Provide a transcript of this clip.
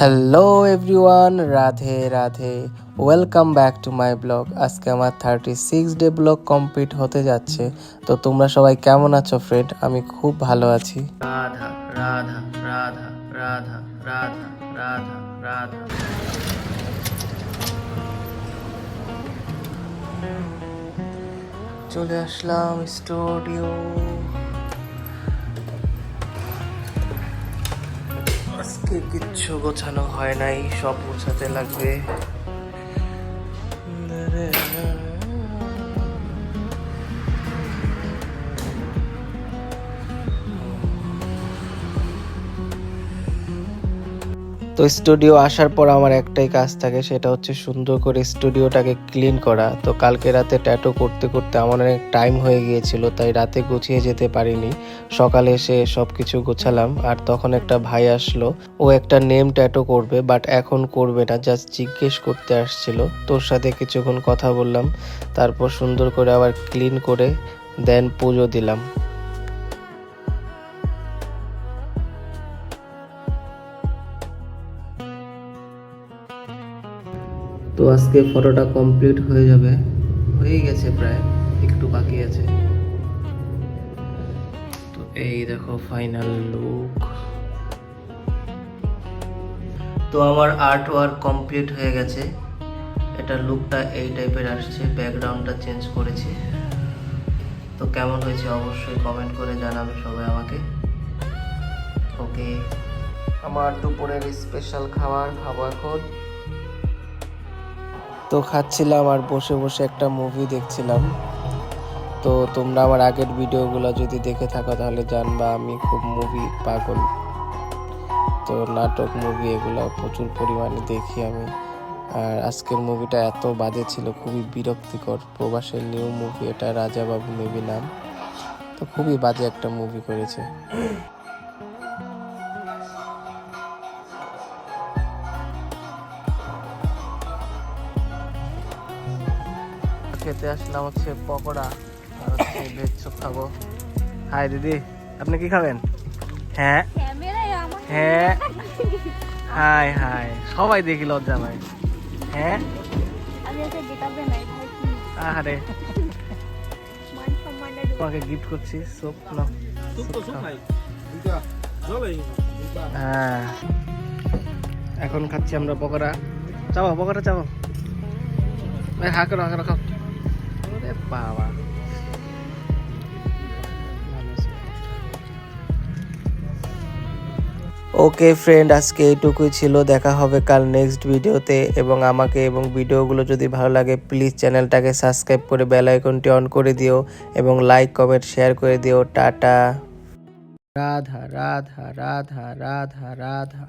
Hello everyone, Radhe Radhe. Welcome back to my blog. আজকে আমার 36 day blog complete হতে যাচ্ছে। তো তোমরা সবাই কেমন আছো ফ্রেন্ড? আমি খুব ভালো আছি। রাধা রাধা রাধা রাধা রাধা রাধা রাধা। চলে আসলাম স্টুডিও। আজকে কিচ্ছু গোছানো হয় নাই, সব গোছাতে লাগবে। তো স্টুডিও আসার পর আমার একটাই কাজ থাকে, সেটা হচ্ছে সুন্দর করে স্টুডিওটাকে ক্লিন করা। তো কালকে রাতে ট্যাটু করতে করতে আমার অনেক টাইম হয়ে গিয়েছিল, তাই রাতে গুছিয়ে যেতে পারিনি। সকালে এসে সব কিছু গোছালাম, আর তখন একটা ভাই আসলো। ও একটা নেম ট্যাটু করবে, বাট এখন করবে না, জাস্ট জিজ্ঞেস করতে আসছিল। তোর সাথে কিছুক্ষণ কথা বললাম, তারপর সুন্দর করে আবার ক্লিন করে দেন পুজো দিলাম। তো আজকে ফটোটা কমপ্লিট হয়ে যাবে, হয়ে গেছে প্রায়, একটু বাকি আছে। তো এই দেখো ফাইনাল লুক। তো আমার আর্ট ওয়ার্ক কমপ্লিট হয়ে গেছে। এটা লুকটা এই টাইপের আসছে, ব্যাকগ্রাউন্ডটা চেঞ্জ করেছি। তো কেমন হয়েছে অবশ্যই কমেন্ট করে জানাবে সবাই আমাকে। ওকে, আমার দুপুরের স্পেশাল খাবার খাবো এখন। তো খাচ্ছিলাম আর বসে বসে একটা মুভি দেখছিলাম। তো তোমরা আমার আগের ভিডিওগুলো যদি দেখে থাকো তাহলে জানবা আমি খুব মুভি পাগল। তো নাটক, মুভি এগুলো প্রচুর পরিমাণে দেখি আমি। আর আজকের মুভিটা এত বাজে ছিল, খুবই বিরক্তিকর। প্রবাসের নিউ মুভি এটা, রাজা বাবু মেবি নাম। তো খুবই বাজে একটা মুভি করেছে। খেতে আসলাম হচ্ছে পকোড়া আর হচ্ছে ভেজ চপ খাবো। হাই দিদি, আপনি কি খাবেন? হ্যাঁ হ্যাঁ, হাই হাই, সবাই দেখি লজ্জা ভাই। হ্যাঁ আরে, তোমাকে গিফট করছি সুপ নাও। হ্যাঁ, এখন খাচ্ছি আমরা পকোড়া। চাও পকোড়া, চাও? হা করো, হা করো, খাও। ওরে বাবা, ওকে ফ্রেন্ড, আজকে এইটুকুই ছিল। দেখা হবে কাল নেক্সট ভিডিওতে। এবং আমাকে এবং ভিডিওগুলো যদি ভালো লাগে প্লিজ চ্যানেলটাকে সাবস্ক্রাইব করে বেল আইকনটি অন করে দিও এবং লাইক কমেন্ট শেয়ার করে দিও। টাটা। রাধা রাধা রাধা রাধা রাধা।